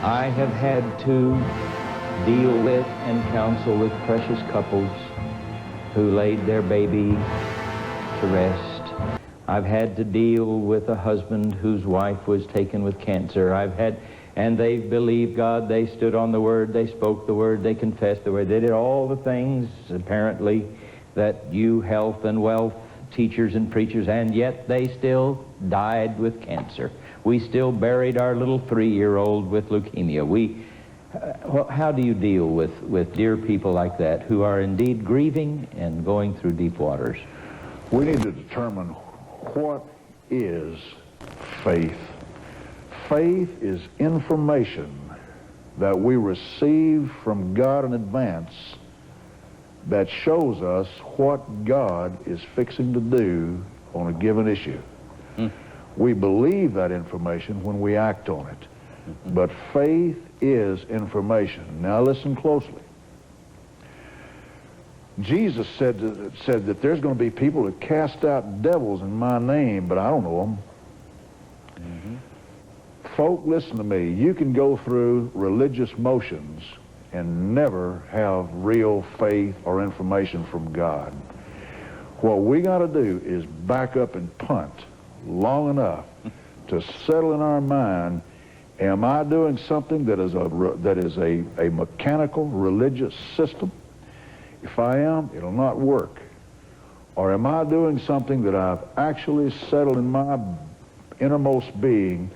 I have had to deal with and counsel with precious couples who laid their baby to rest. I've had to deal with a husband whose wife was taken with cancer. And they believed God, they stood on the Word, they spoke the Word, they confessed the Word. They did all the things, apparently, that you health and wealth teachers and preachers, and yet they still died with cancer. We still buried our little 3-year-old with leukemia. How do you deal with dear people like that who are indeed grieving and going through deep waters? We need to determine what is faith. Faith is information that we receive from God in advance that shows us what God is fixing to do on a given issue. We believe that information when we act on it. But faith is information. Now listen closely. Jesus said that there's going to be people that cast out devils in my name, but I don't know them. Folk, listen to me. You can go through religious motions and never have real faith or information from God. What we got to do is back up and punt long enough to settle in our mind, am I doing something that is a mechanical religious system? If I am, it'll not work. Or am I doing something that I've actually settled in my innermost being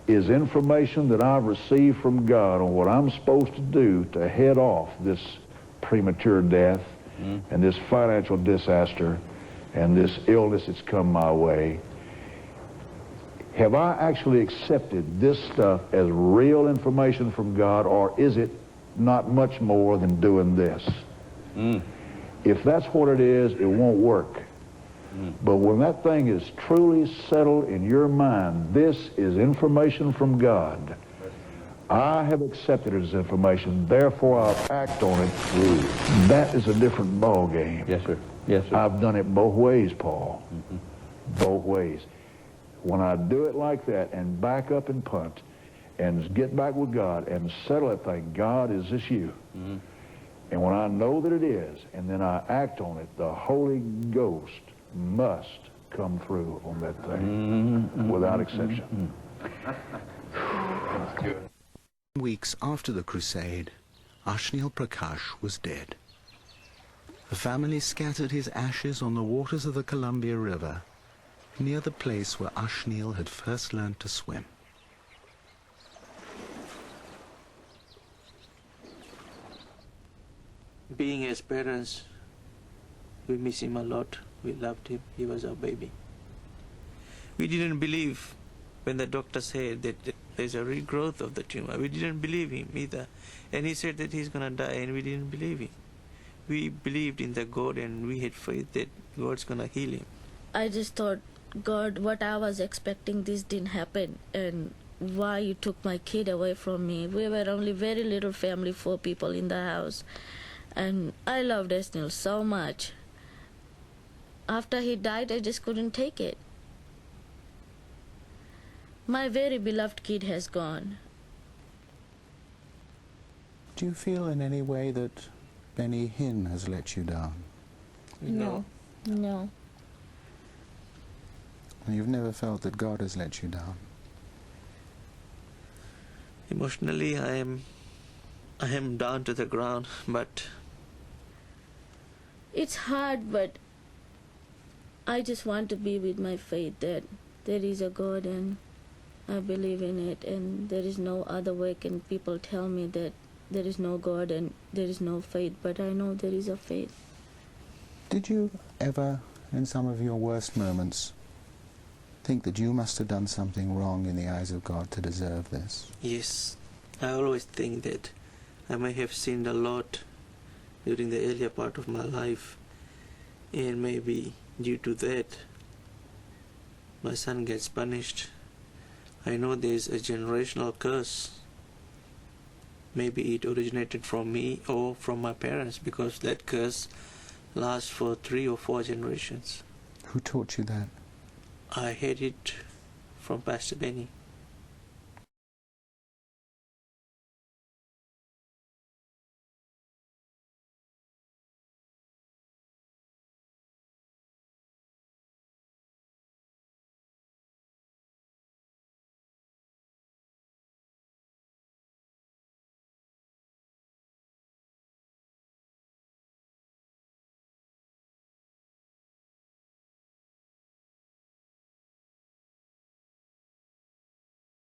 is information that I've received from God on what I'm supposed to do to head off this premature death and this financial disaster and this illness that's come my way? Have I actually accepted this stuff as real information from God, or is it not much more than doing this? If that's what it is, it won't work. But when that thing is truly settled in your mind, this is information from God. I have accepted it as information, therefore I'll act on it. That is a different ball game. Yes, sir. Yes, sir. I've done it both ways, Paul. Both ways. When I do it like that and back up and punt and get back with God and settle that thing, God, is this you? And when I know that it is, and then I act on it, the Holy Ghost must come through on that thing without exception. Weeks after the crusade, Ashnil Prakash was dead. The family scattered his ashes on the waters of the Columbia River, near the place where Ashnil had first learned to swim. Being as parents, we miss him a lot. We loved him. He was our baby. We didn't believe when the doctor said that there's a regrowth of the tumor. We didn't believe him either. And he said that he's going to die, and we didn't believe him. We believed in the God, and we had faith that God's going to heal him. I just thought, God, what I was expecting, this didn't happen. And why you took my kid away from me? We were only very little family, 4 people in the house. And I loved Ashnil so much. After he died, I just couldn't take it. My very beloved kid has gone. Do you feel in any way that Benny Hinn has let you down? No. No. And you've never felt that God has let you down? Emotionally, I am down to the ground, but It's hard, but I just want to be with my faith that there is a God and I believe in it, and there is no other way. Can people tell me that there is no God and there is no faith, but I know there is a faith. Did you ever, in some of your worst moments, think that you must have done something wrong in the eyes of God to deserve this? yes, I always think that I may have sinned a lot during the earlier part of my life, and maybe due to that my son gets punished. I know there's a generational curse. Maybe it originated from me or from my parents, because that curse lasts for 3 or 4 generations. Who taught you that? I heard it from Pastor Benny.